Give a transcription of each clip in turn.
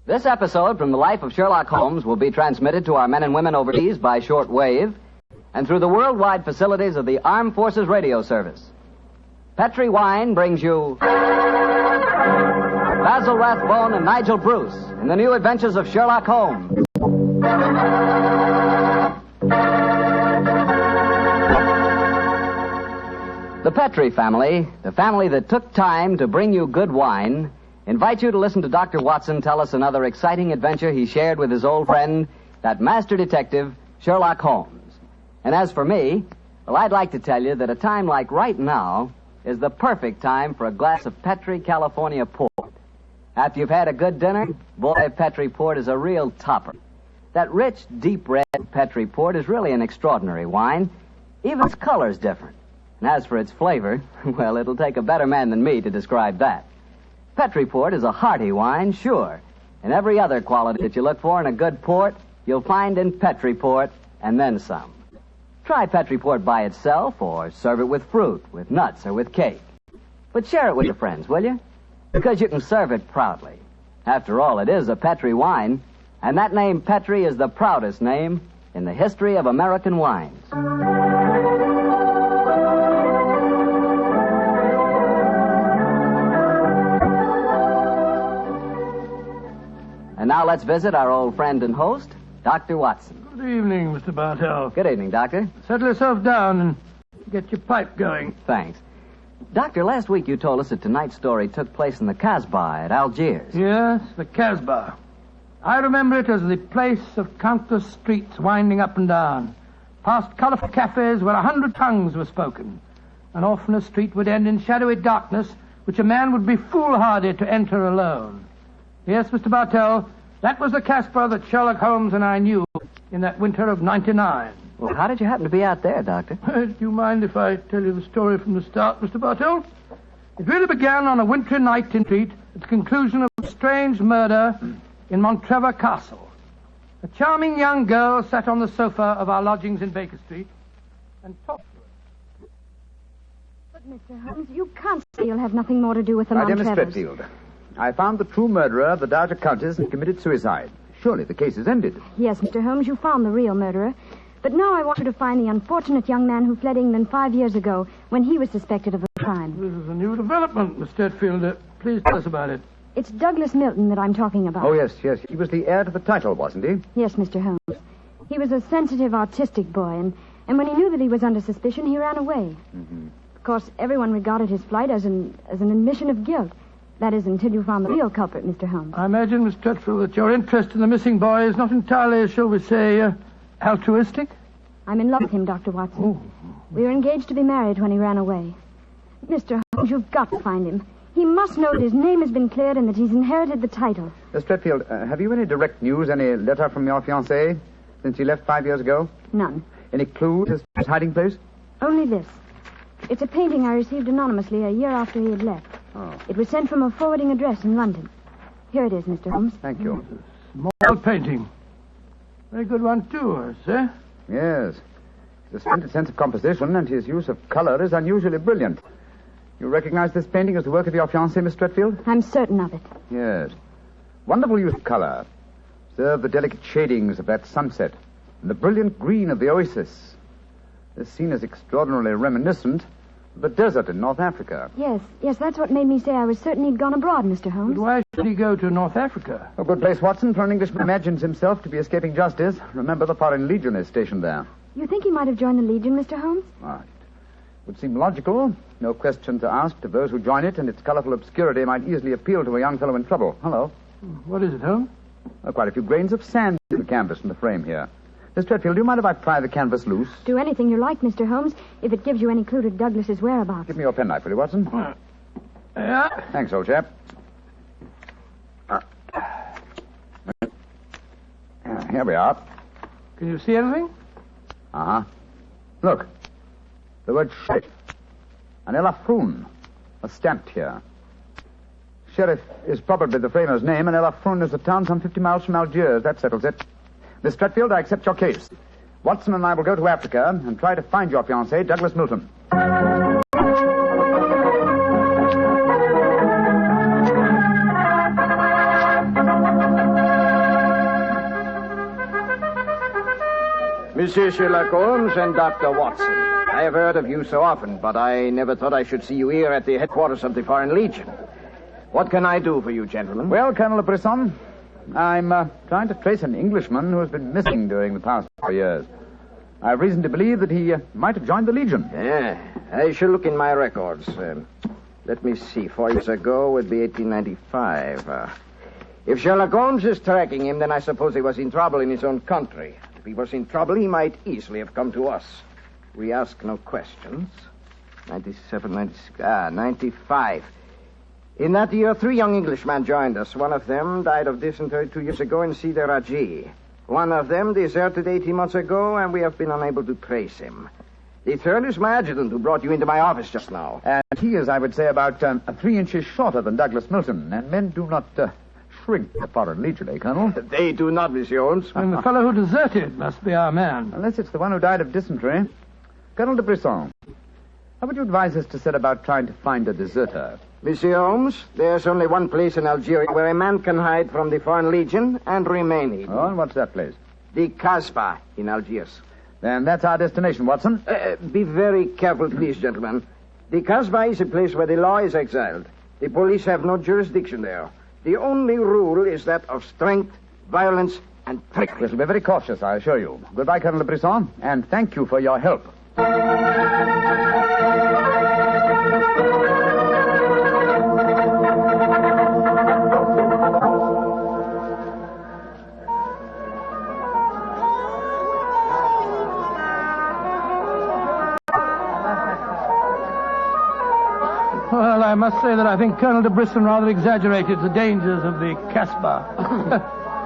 This episode from the life of Sherlock Holmes will be transmitted to our men and women overseas by short wave and through the worldwide facilities of the Armed Forces Radio Service. Petri Wine brings you Basil Rathbone and Nigel Bruce in the new adventures of Sherlock Holmes. The Petri family, the family that took time to bring you good wine, invite you to listen to Dr. Watson tell us another exciting adventure he shared with his old friend, that master detective, Sherlock Holmes. And as for me, well, I'd like to tell you that a time like right now is the perfect time for a glass of Petri California Port. After you've had a good dinner, boy, Petri Port is a real topper. That rich, deep red Petri Port is really an extraordinary wine. Even its color's different. And as for its flavor, well, it'll take a better man than me to describe that. Petri Port is a hearty wine, sure. And every other quality that you look for in a good port, you'll find in Petri Port, and then some. Try Petri Port by itself, or serve it with fruit, with nuts, or with cake. But share it with your friends, will you? Because you can serve it proudly. After all, it is a Petri wine, and that name Petri is the proudest name in the history of American wines. And now let's visit our old friend and host, Dr. Watson. Good evening, Mr. Bartell. Good evening, Doctor. Settle yourself down and get your pipe going. Thanks. Doctor, last week you told us that tonight's story took place in the Casbah at Algiers. Yes, the Casbah. I remember it as the place of countless streets winding up and down, past colorful cafes where 100 tongues were spoken, and often a street would end in shadowy darkness which a man would be foolhardy to enter alone. Yes, Mr. Bartell, that was the Casbah that Sherlock Holmes and I knew in that winter of '99. Well, how did you happen to be out there, Doctor? Do you mind if I tell you the story from the start, Mr. Bartell? It really began on a wintry night in Street at the conclusion of a strange murder in Montrevor Castle. A charming young girl sat on the sofa of our lodgings in Baker Street and talked to us. But, Mr. Holmes, you can't say you'll have nothing more to do with the My dear Miss Montrevors. Stretfield, I found the true murderer of the Dowager Countess and committed suicide. Surely the case is ended. Yes, Mr. Holmes, you found the real murderer. But now I want you to find the unfortunate young man who fled England 5 years ago when he was suspected of a crime. This is a new development, Miss Stretfield. Please tell us about it. It's Douglas Milton that I'm talking about. Oh, yes. He was the heir to the title, wasn't he? Yes, Mr. Holmes. He was a sensitive, artistic boy, and when he knew that he was under suspicion, he ran away. Mm-hmm. Of course, everyone regarded his flight as an admission of guilt. That is, until you found the real culprit, Mr. Holmes. I imagine, Miss Stretfield, that your interest in the missing boy is not entirely, shall we say, altruistic? I'm in love with him, Dr. Watson. Oh. We were engaged to be married when he ran away. Mr. Holmes, you've got to find him. He must know that his name has been cleared and that he's inherited the title. Miss Stretfield, have you any direct news, any letter from your fiancé since he left 5 years ago? None. Any clues as to his hiding place? Only this. It's a painting I received anonymously a year after he had left. Oh. It was sent from a forwarding address in London. Here it is, Mr. Holmes. Thank you. Small painting. Very good one, too, I say. Yes. His splendid sense of composition and his use of color is unusually brilliant. You recognize this painting as the work of your fiancé, Miss Stretfield? I'm certain of it. Yes. Wonderful use of color. Observe the delicate shadings of that sunset and the brilliant green of the oasis. This scene is extraordinarily reminiscent of the desert in North Africa. Yes, that's what made me say I was certain he'd gone abroad, Mr. Holmes. But why should he go to North Africa? A good place, Watson, for an Englishman who imagines himself to be escaping justice. Remember, the Foreign Legion is stationed there. You think he might have joined the Legion, Mr. Holmes? Right. Would seem logical. No questions are asked of those who join it, and its colorful obscurity might easily appeal to a young fellow in trouble. Hello. What is it, Holmes? Quite a few grains of sand in the canvas in the frame here. Miss Stretfield, do you mind if I pry the canvas loose? Do anything you like, Mr. Holmes, if it gives you any clue to Douglas's whereabouts. Give me your penknife, will you, Watson? Yeah. Thanks, old chap. Here we are. Can you see anything? Uh-huh. Look. The word sheriff. An Elafroun. A stamped here. Sheriff is probably the framer's name, and Elafroun is a town some 50 miles from Algiers. That settles it. Miss Stretfield, I accept your case. Watson and I will go to Africa and try to find your fiancé, Douglas Milton. Monsieur Sherlock Holmes and Dr. Watson. I have heard of you so often, but I never thought I should see you here at the headquarters of the Foreign Legion. What can I do for you, gentlemen? Well, Colonel Brisson, I'm trying to trace an Englishman who has been missing during the past 4 years. I have reason to believe that he might have joined the Legion. Yeah, I shall look in my records. Let me see. 4 years ago would be 1895. If Sherlock Holmes is tracking him, then I suppose he was in trouble in his own country. If he was in trouble, he might easily have come to us. We ask no questions. 97, 96, 95. In that year, 3 young Englishmen joined us. One of them died of dysentery 2 years ago in Sidi Raji. One of them deserted 18 months ago, and we have been unable to trace him. The third is my adjutant who brought you into my office just now. And he is, I would say, about 3 inches shorter than Douglas Milton, and men do not shrink the Foreign Legion, eh, Colonel? They do not, Monsieur Holmes. And the fellow who deserted must be our man. Unless it's the one who died of dysentery. Colonel de Brisson, how would you advise us to set about trying to find a deserter? Monsieur Holmes, there's only one place in Algeria where a man can hide from the Foreign Legion and remain hidden. Oh, and what's that place? The Casbah in Algiers. Then that's our destination, Watson. Be very careful, please, gentlemen. The Casbah is a place where the law is exiled. The police have no jurisdiction there. The only rule is that of strength, violence, and trickery. We shall be very cautious, I assure you. Goodbye, Colonel de Brisson, and thank you for your help. Well, I must say that I think Colonel de Brisson rather exaggerated the dangers of the Casbah.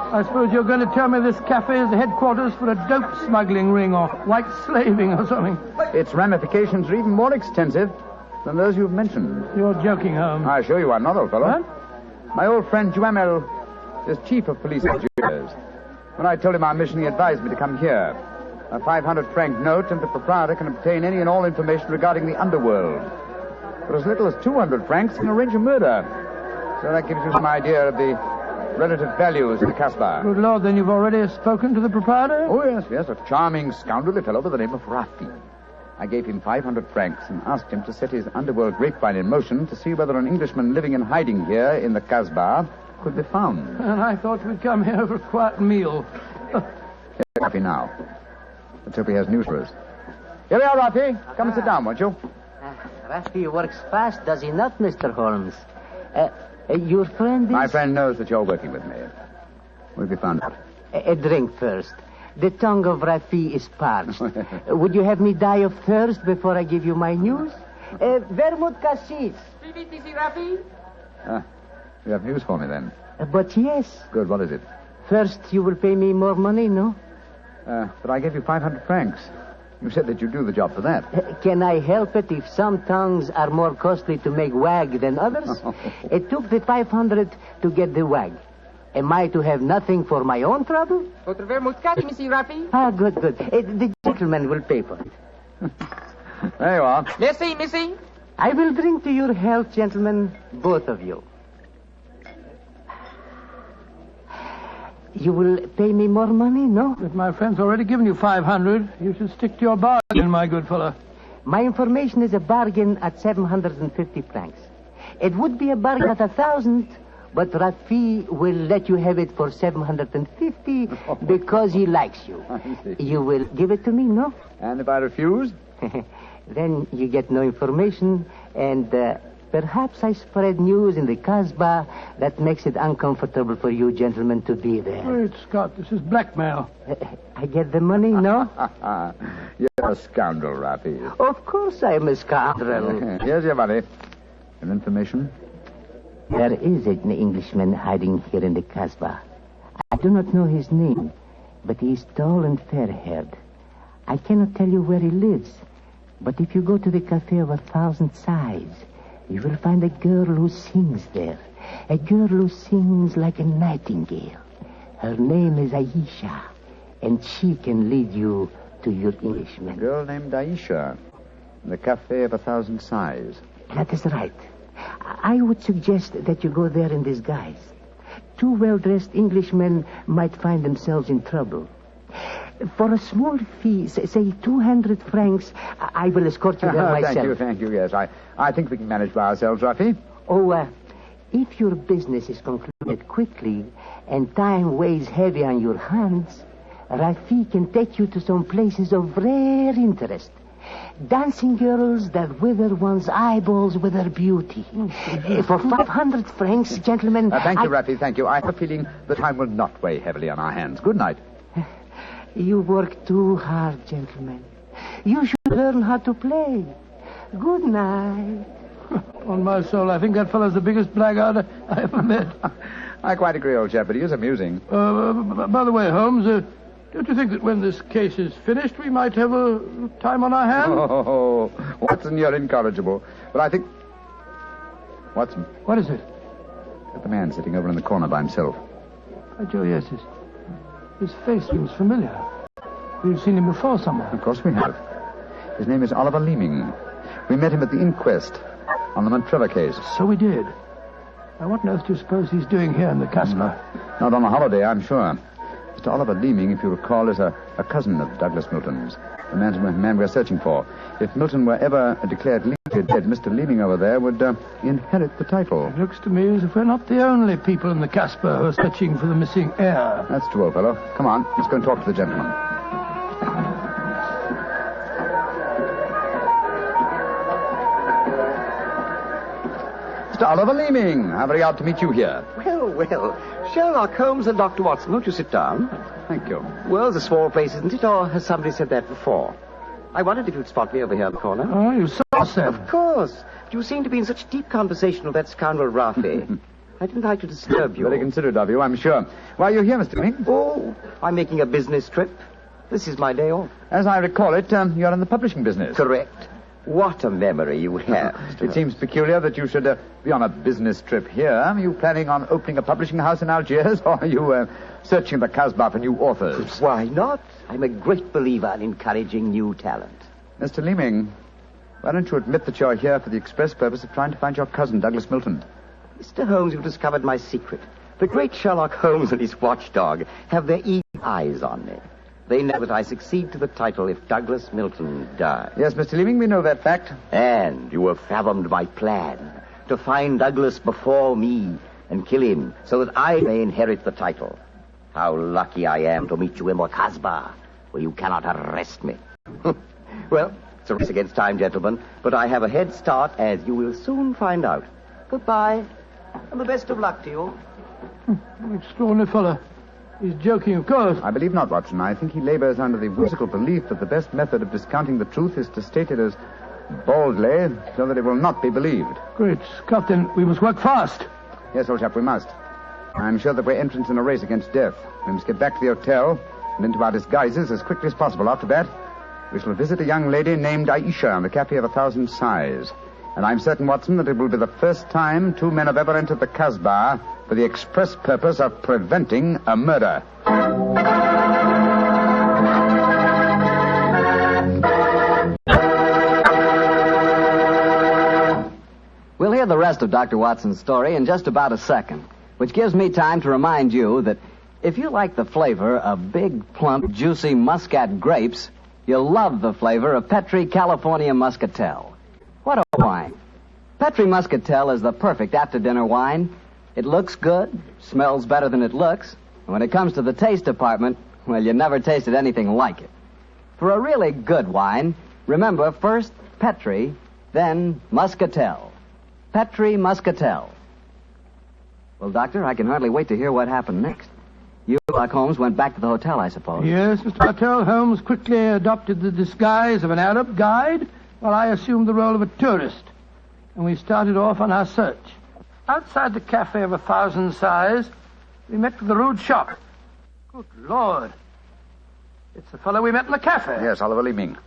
I suppose you're going to tell me this cafe is the headquarters for a dope smuggling ring or white slaving or something. Its ramifications are even more extensive than those you've mentioned. You're joking, Holmes. I assure you I'm not, old fellow. What? My old friend Duhamel is chief of police Algiers. When I told him our mission, he advised me to come here. A 500-franc note, and the proprietor can obtain any and all information regarding the underworld. For as little as 200 francs, he can arrange a murder. So that gives you some idea of the relative values of the Casbah. Good Lord, then you've already spoken to the proprietor? Oh, yes, a charming scoundrelly fellow by the name of Rafi. I gave him 500 francs and asked him to set his underworld grapevine in motion to see whether an Englishman living in hiding here in the Casbah could be found. And I thought we'd come here for a quiet meal. Yes, Rafi, now. Let's hope he has news for us. Here we are, Rafi. Come and sit down, won't you? Rafi works fast, does he not, Mr. Holmes? Your friend is... My friend knows that you're working with me. What have you found out? A drink first. The tongue of Rafi is parched. Would you have me die of thirst before I give you my news? Vermouth cassis. You have news for me, then? But yes. Good, what is it? First, you will pay me more money, no? But I gave you 500 francs. You said that you'd do the job for that. Can I help it if some tongues are more costly to make wag than others? It took the 500 to get the wag. Am I to have nothing for my own trouble? Votre vermouth catch, Monsieur Rafi. Ah, good. The gentleman will pay for it. There you are. Merci, Missy. I will drink to your health, gentlemen, both of you. You will pay me more money, no? But my friend's already given you 500. You should stick to your bargain, my good fellow. My information is a bargain at 750 francs. It would be a bargain at 1,000, but Rafi will let you have it for 750 because he likes you. You will give it to me, no? And if I refuse? Then you get no information, and perhaps I spread news in the Casbah that makes it uncomfortable for you gentlemen to be there. Great Scott, this is blackmail. I get the money, no? You're a scoundrel, Rafi. Of course I am a scoundrel. Here's your money. And information? There is an Englishman hiding here in the Casbah. I do not know his name, but he is tall and fair-haired. I cannot tell you where he lives, but if you go to the Cafe of 1,000 Sighs, you will find a girl who sings there. A girl who sings like a nightingale. Her name is Aisha, and she can lead you to your Englishman. A girl named Aisha. In the Cafe of 1,000 Sighs. That is right. I would suggest that you go there in disguise. 2 well-dressed Englishmen might find themselves in trouble. For a small fee, say 200 francs, I will escort you there myself. Thank you, yes. I think we can manage by ourselves, Rafi. Oh, if your business is concluded quickly and time weighs heavy on your hands, Rafi can take you to some places of rare interest. Dancing girls that wither one's eyeballs with their beauty. For 500 francs, gentlemen... Thank you, Rafi, thank you. I have a feeling the time will not weigh heavily on our hands. Good night. You work too hard, gentlemen. You should learn how to play. Good night. On my soul, I think that fellow's the biggest blackguard I ever met. I quite agree, old chap, but he is amusing. By the way, Holmes, don't you think that when this case is finished, we might have a time on our hands? Oh, Watson, you're incorrigible. But I think... Watson. What is it? Look at the man sitting over in the corner by himself. By Joe, yes, his face seems familiar. We've seen him before somewhere. Of course we have. His name is Oliver Leeming. We met him at the inquest on the Montrevor case. So we did. Now, what on earth do you suppose he's doing here in the Casbah? Not on a holiday, I'm sure. Mr. Oliver Leeming, if you recall, is a cousin of Douglas Milton's, the man we're searching for. If Milton were ever declared legally dead, Mr. Leeming over there would inherit the title. It looks to me as if we're not the only people in the Casbah who are searching for the missing heir. That's true, old fellow. Come on, let's go and talk to the gentleman. Mr. Oliver Leeming, how very odd to meet you here. Well. Sherlock Holmes and Dr. Watson, won't you sit down? Thank you. Well, it's a small place, isn't it? Or has somebody said that before? I wondered if you'd spot me over here in the corner. Oh, you saw Sam. Of course. You seem to be in such deep conversation with that scoundrel Rafi. I didn't like to disturb you. Very considerate of you, I'm sure. Why are you here, Mr. Leeming? Oh, I'm making a business trip. This is my day off. As I recall it, you're in the publishing business. Correct. What a memory you have, Mr. It seems peculiar that you should be on a business trip here. Are you planning on opening a publishing house in Algiers, or are you searching the Casbah for new authors? Why not? I'm a great believer in encouraging new talent. Mr. Leeming, why don't you admit that you're here for the express purpose of trying to find your cousin, Douglas Milton? Mr. Holmes, you've discovered my secret. The great Sherlock Holmes and his watchdog have their eagle eyes on me. They know that I succeed to the title if Douglas Milton dies. Yes, Mr. Leeming, we know that fact. And you have fathomed my plan to find Douglas before me and kill him so that I may inherit the title. How lucky I am to meet you in the Casbah, where you cannot arrest me. Well, it's a race against time, gentlemen, but I have a head start, as you will soon find out. Goodbye, and the best of luck to you. Extraordinary fellow. He's joking, of course. I believe not, Watson. I think he labors under the whimsical belief that the best method of discounting the truth is to state it as boldly so that it will not be believed. Great Scott, then we must work fast. Yes, old chap, we must. I'm sure that we're entrants in a race against death. We must get back to the hotel and into our disguises as quickly as possible. After that, we shall visit a young lady named Aisha in the Cafe of 1,000 Sighs. And I'm certain, Watson, that it will be the first time two men have ever entered the Casbah for the express purpose of preventing a murder. We'll hear the rest of Dr. Watson's story in just about a second, which gives me time to remind you that if you like the flavor of big, plump, juicy Muscat grapes, you'll love the flavor of Petri California Muscatel. What a wine. Petri Muscatel is the perfect after-dinner wine. It looks good, smells better than it looks, and when it comes to the taste department, well, you never tasted anything like it. For a really good wine, remember first Petri, then Muscatel. Petri Muscatel. Well, Doctor, I can hardly wait to hear what happened next. You, Sherlock Holmes, went back to the hotel, I suppose. Yes, Mr. Martell. Holmes quickly adopted the disguise of an Arab guide, while I assumed the role of a tourist. And we started off on our search. Outside the Cafe of 1,000 Sighs, we met with a rude shock. Good Lord. It's the fellow we met in the cafe. Yes, Oliver Leeming,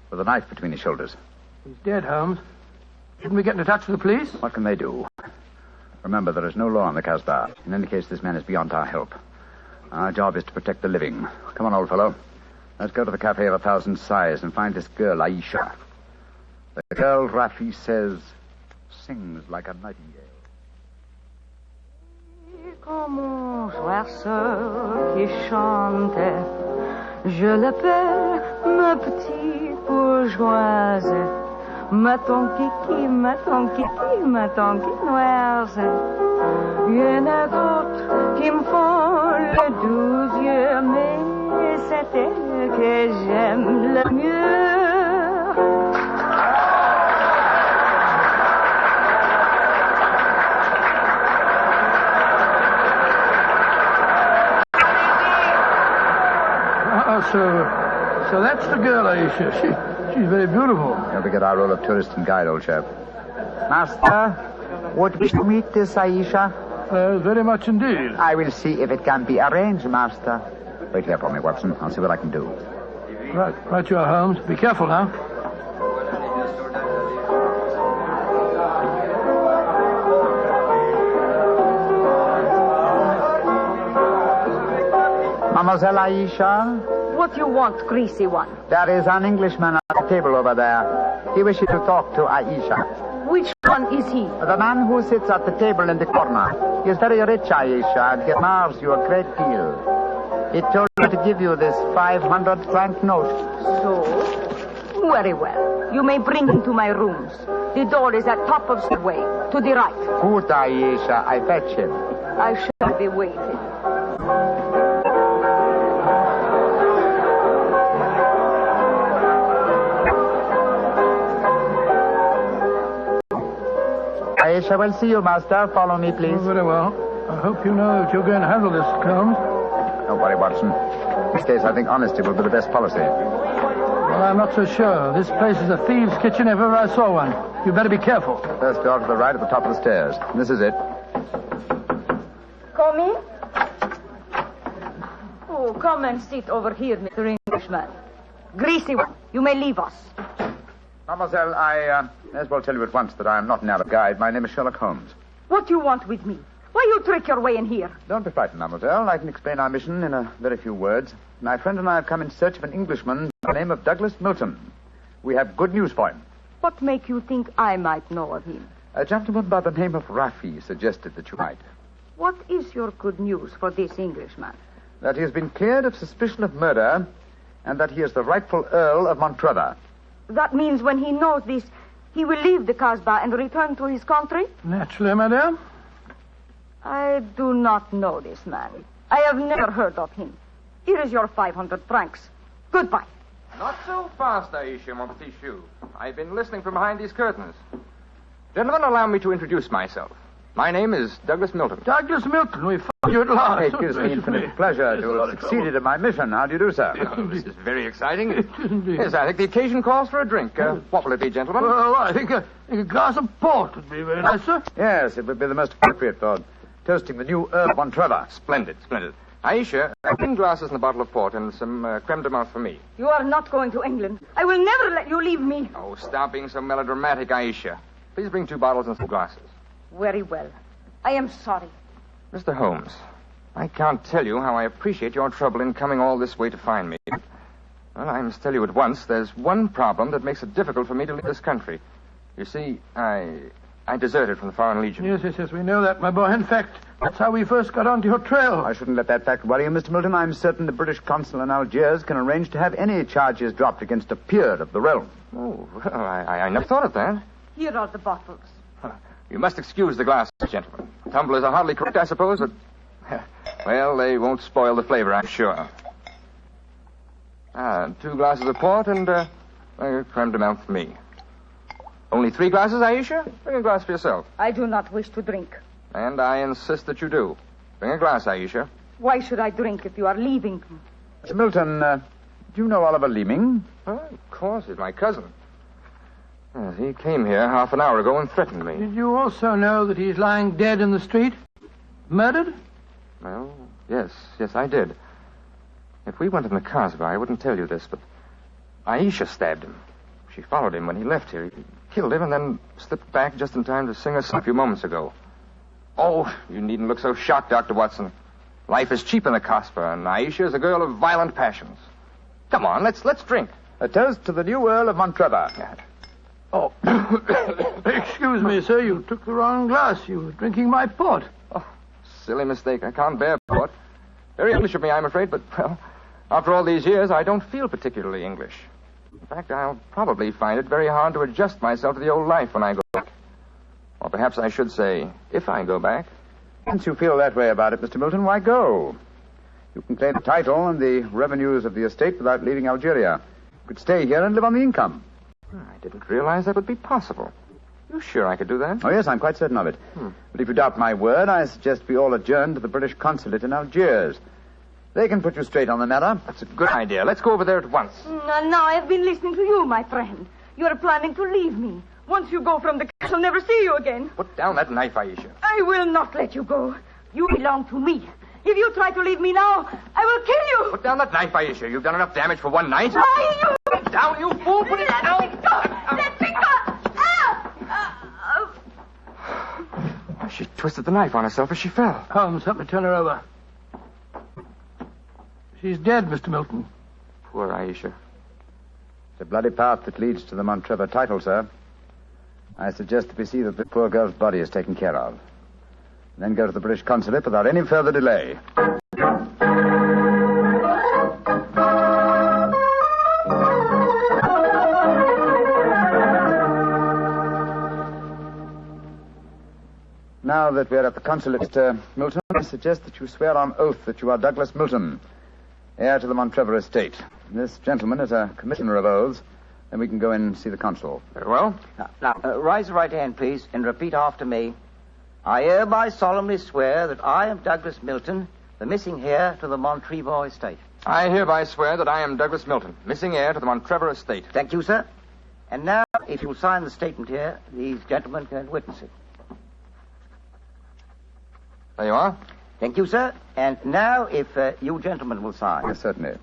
with a knife between his shoulders. He's dead, Holmes. Shouldn't we get into touch with the police? What can they do? Remember, there is no law on the Casbah. In any case, this man is beyond our help. Our job is to protect the living. Come on, old fellow. Let's go to the Cafe of 1,000 Sighs and find this girl, Aisha. The girl, Rafi says, sings like a nightingale. Comme un oiseau qui chante Je l'appelle ma petite bourgeoise. Ma ton kiki, ma ton kiki, ma ton quinoise. Il y en a d'autres qui me font le doux yeux, mais c'est elle que j'aime le mieux. So that's the girl, Aisha. She's very beautiful. Don't forget our role of tourist and guide, old chap. Master, would wish to meet this Aisha? Very much indeed. I will see if it can be arranged, Master. Wait here for me, Watson. I'll see what I can do. Right you are, Holmes. Be careful now. Mademoiselle Aisha? What you want, greasy one? There is an Englishman at the table over there. He wishes to talk to Aisha. Which one is he? The man who sits at the table in the corner. He is very rich, Aisha, and he admires you a great deal. He told me to give you this 500-franc note. So? Very well. You may bring him to my rooms. The door is at top of the way, to the right. Good, Aisha. I fetch him. I shall be waiting. Aisha will see you, Master. Follow me, please. Oh, very well. I hope you know that you're going to handle this, Holmes. Don't worry, Watson. In this case, I think honesty will be the best policy. Well, I'm not so sure. This place is a thieves' kitchen if ever I saw one. You better be careful. First door to the right at the top of the stairs. This is it. Come in. Oh, come and sit over here, Mr. Englishman. Greasy one, you may leave us. Mademoiselle, I may as well tell you at once that I am not an Arab guide. My name is Sherlock Holmes. What do you want with me? Why you trick your way in here? Don't be frightened, mademoiselle. I can explain our mission in a very few words. My friend and I have come in search of an Englishman by the name of Douglas Milton. We have good news for him. What make you think I might know of him? A gentleman by the name of Rafi suggested that you might. What is your good news for this Englishman? That he has been cleared of suspicion of murder and that he is the rightful Earl of Montrevor. That means when he knows this, he will leave the Casbah and return to his country? Naturally, madame. I do not know this man. I have never heard of him. Here is your 500 francs. Goodbye. Not so fast, Aisha, mon petit chou. I've been listening from behind these curtains. Gentlemen, allow me to introduce myself. My name is Douglas Milton. Douglas Milton, we found you at last. It gives me infinite pleasure to have succeeded in my mission. How do you do, sir? Oh, this is very exciting. Yes, I think the occasion calls for a drink. What will it be, gentlemen? Well, I think a glass of port would be very nice, sir. Yes, it would be the most appropriate for toasting the new Earl of Montrevor. Splendid, splendid. Aisha, 10 glasses and a bottle of port and some creme de menthe for me. You are not going to England. I will never let you leave me. Oh, stop being so melodramatic, Aisha. Please bring 2 bottles and some glasses. Very well. I am sorry. Mr. Holmes, I can't tell you how I appreciate your trouble in coming all this way to find me. Well, I must tell you at once, there's one problem that makes it difficult for me to leave this country. You see, I deserted from the Foreign Legion. Yes, we know that, my boy. In fact, that's how we first got onto your trail. I shouldn't let that fact worry you, Mr. Milton. I'm certain the British consul in Algiers can arrange to have any charges dropped against a peer of the realm. Oh, well, I never thought of that. Here are the bottles. You must excuse the glasses, gentlemen. Tumblers are hardly correct, I suppose, but... Well, they won't spoil the flavor, I'm sure. 2 glasses of port and creme de menthe for me. Only 3 glasses, Aisha? Bring a glass for yourself. I do not wish to drink. And I insist that you do. Bring a glass, Aisha. Why should I drink if you are leaving? Mr. Milton, do you know Oliver Leeming? Oh, of course, he's my cousin. Yes, he came here half an hour ago and threatened me. Did you also know that he's lying dead in the street? Murdered? Well, yes, I did. If we went in the Casbah, I wouldn't tell you this, but Aisha stabbed him. She followed him when he left here. He killed him and then slipped back just in time to sing us a few moments ago. Oh, you needn't look so shocked, Dr. Watson. Life is cheap in the Casbah, and Aisha is a girl of violent passions. Come on, let's drink. A toast to the new Earl of Montrevor. Oh, excuse me, sir. You took the wrong glass. You were drinking my port. Oh, silly mistake. I can't bear port. Very English of me, I'm afraid, but, well, After all these years, I don't feel particularly English. In fact, I'll probably find it very hard to adjust myself to the old life when I go back. Or perhaps I should say, if I go back. Since you feel that way about it, Mr. Milton, why go? You can claim the title and the revenues of the estate without leaving Algeria. You could stay here and live on the income. I didn't realize that would be possible. You sure I could do that? Oh, yes, I'm quite certain of it. But if you doubt my word, I suggest we all adjourn to the British consulate in Algiers. They can put you straight on the matter. That's a good idea. Let's go over there at once. Now I've been listening to you, my friend. You're planning to leave me. Once you go from the castle, I'll never see you again. Put down that knife, Aisha. I will not let you go. You belong to me. If you try to leave me now, I will kill you. Put down that knife, Aisha. You've done enough damage for one night. Put it down, you fool. Put it down. Let me go. Let me go. She twisted the knife on herself as she fell. Holmes, help me turn her over. She's dead, Mr. Milton. Poor Aisha. It's a bloody path that leads to the Montrevor title, sir. I suggest that we see that the poor girl's body is taken care of. And then go to the British consulate without any further delay. Now that we're at the consulate, Mr. Milton, I suggest that you swear on oath that you are Douglas Milton, heir to the Montrevor estate. This gentleman is a commissioner of oaths. Then we can go in and see the consul. Very well. Now, raise your right hand, please, and repeat after me. I hereby solemnly swear that I am Douglas Milton, the missing heir to the Montrevor estate. I hereby swear that I am Douglas Milton, missing heir to the Montrevor estate. Thank you, sir. And now, if you'll sign the statement here, these gentlemen can witness it. There you are. Thank you, sir. And now, if you gentlemen will sign. Yes, certainly.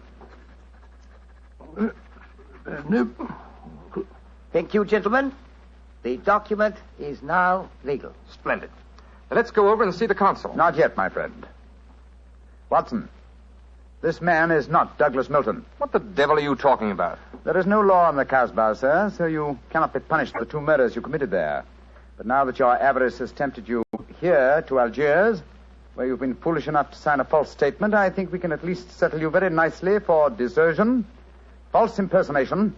Thank you, gentlemen. The document is now legal. Splendid. Now, let's go over and see the consul. Not yet, my friend. Watson, this man is not Douglas Milton. What the devil are you talking about? There is no law on the Casbah, sir, so you cannot be punished for the 2 murders you committed there. But now that your avarice has tempted you here to Algiers, where you've been foolish enough to sign a false statement, I think we can at least settle you very nicely for desertion, false impersonation,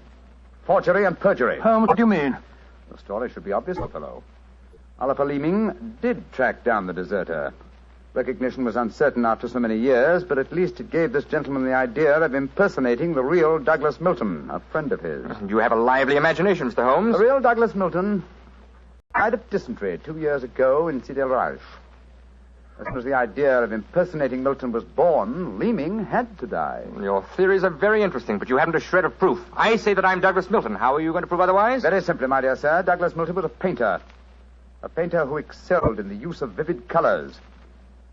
forgery, and perjury. Holmes, what do you mean? The story should be obvious, fellow. Oliver Leeming did track down the deserter. Recognition was uncertain after so many years, but at least it gave this gentleman the idea of impersonating the real Douglas Milton, a friend of his. You have a lively imagination, Mr. Holmes. The real Douglas Milton died of dysentery 2 years ago in Sidi El Raj. As soon as the idea of impersonating Milton was born, Leeming had to die. Your theories are very interesting, but you haven't a shred of proof. I say that I'm Douglas Milton. How are you going to prove otherwise? Very simply, my dear sir. Douglas Milton was a painter. A painter who excelled in the use of vivid colors.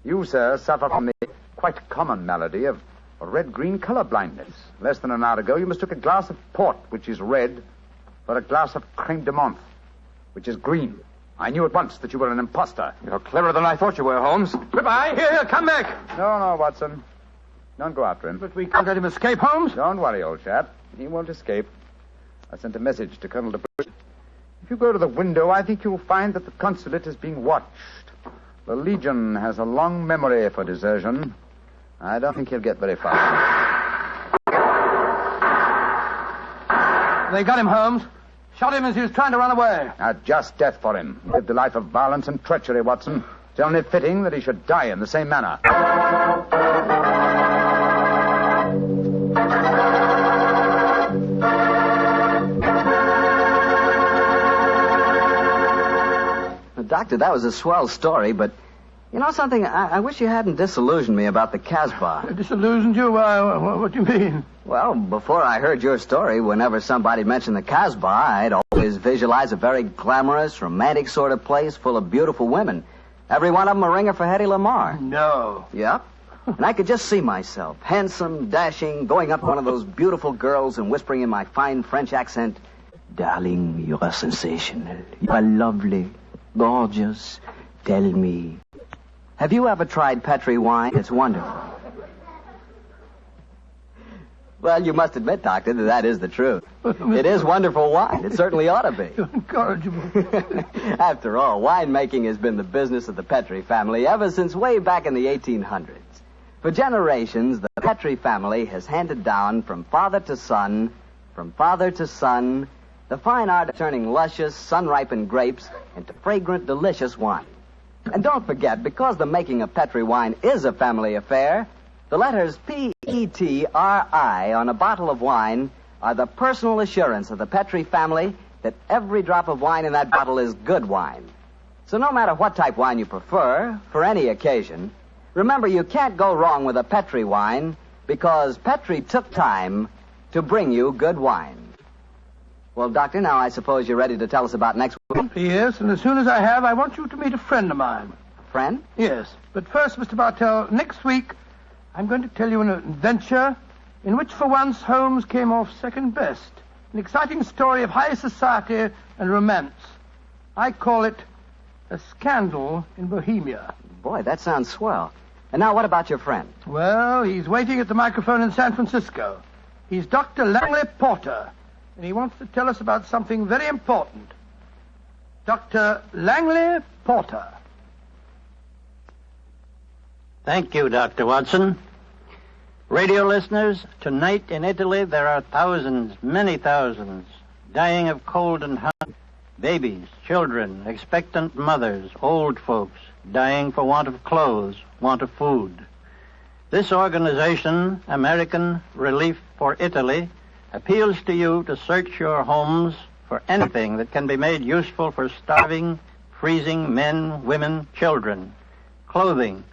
You, sir, suffer from the quite common malady of red-green color blindness. Less than an hour ago, you mistook a glass of port, which is red, for a glass of creme de menthe, which is green. I knew at once that you were an imposter. You're cleverer than I thought you were, Holmes. Goodbye. Here, come back. No, Watson. Don't go after him. But we can't let him escape, Holmes. Don't worry, old chap. He won't escape. I sent a message to Colonel DeBruce. If you go to the window, I think you'll find that the consulate is being watched. The Legion has a long memory for desertion. I don't think he'll get very far. They got him, Holmes. Shot him as he was trying to run away. A just death for him. He lived a life of violence and treachery, Watson. It's only fitting that he should die in the same manner. Doctor, that was a swell story, but you know something? I wish you hadn't disillusioned me about the Casbah. Disillusioned you? What do you mean? Well, before I heard your story, whenever somebody mentioned the Casbah, I'd always visualize a very glamorous, romantic sort of place full of beautiful women. Every one of them a ringer for REL-MAR. No. Yep. And I could just see myself, handsome, dashing, going up to one of those beautiful girls and whispering in my fine French accent, "Darling, you are sensational. You are lovely. Gorgeous. Tell me. Have you ever tried Petri wine? It's wonderful." Well, you must admit, Doctor, that is the truth. It is wonderful wine. It certainly ought to be. You're incorrigible. After all, winemaking has been the business of the Petri family ever since way back in the 1800s. For generations, the Petrie family has handed down from father to son, the fine art of turning luscious, sun-ripened grapes into fragrant, delicious wine. And don't forget, because the making of Petrie wine is a family affair, the letters P-E-T-R-I on a bottle of wine are the personal assurance of the Petrie family that every drop of wine in that bottle is good wine. So no matter what type wine you prefer, for any occasion, remember you can't go wrong with a Petrie wine because Petrie took time to bring you good wine. Well, Doctor, now I suppose you're ready to tell us about next week. Yes, and as soon as I have, I want you to meet a friend of mine. Friend? Yes, but first, Mr. Bartell, next week I'm going to tell you an adventure in which for once Holmes came off second best. An exciting story of high society and romance. I call it A Scandal in Bohemia. Boy, that sounds swell. And now what about your friend? Well, he's waiting at the microphone in San Francisco. He's Dr. Langley Porter, and he wants to tell us about something very important. Dr. Langley Porter. Thank you, Dr. Watson. Radio listeners, tonight in Italy there are thousands, many thousands, dying of cold and hunger. Babies, children, expectant mothers, old folks, dying for want of clothes, want of food. This organization, American Relief for Italy, appeals to you to search your homes for anything that can be made useful for starving, freezing men, women, children. Clothing,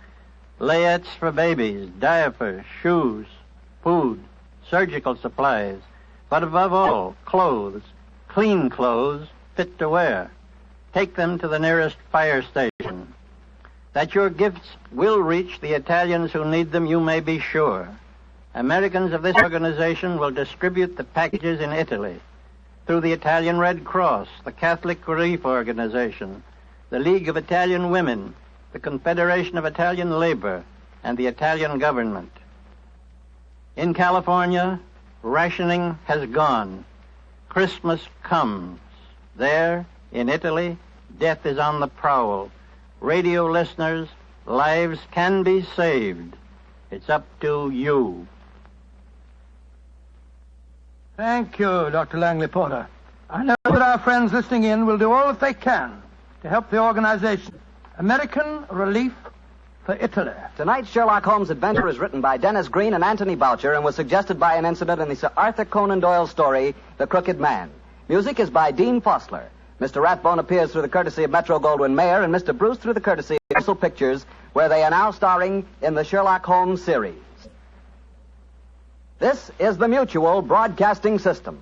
layettes for babies, diapers, shoes, food, surgical supplies, but above all, clothes, clean clothes, fit to wear. Take them to the nearest fire station. That your gifts will reach the Italians who need them, you may be sure. Americans of this organization will distribute the packages in Italy through the Italian Red Cross, the Catholic Relief Organization, the League of Italian Women, the Confederation of Italian Labor, and the Italian government. In California, rationing has gone. Christmas comes. There, in Italy, death is on the prowl. Radio listeners, lives can be saved. It's up to you. Thank you, Dr. Langley Porter. I know that our friends listening in will do all that they can to help the organization, American Relief for Italy. Tonight's Sherlock Holmes adventure is written by Dennis Green and Anthony Boucher and was suggested by an incident in the Sir Arthur Conan Doyle story, The Crooked Man. Music is by Dean Fossler. Mr. Rathbone appears through the courtesy of Metro-Goldwyn-Mayer and Mr. Bruce through the courtesy of Universal Pictures, where they are now starring in the Sherlock Holmes series. This is the Mutual Broadcasting System.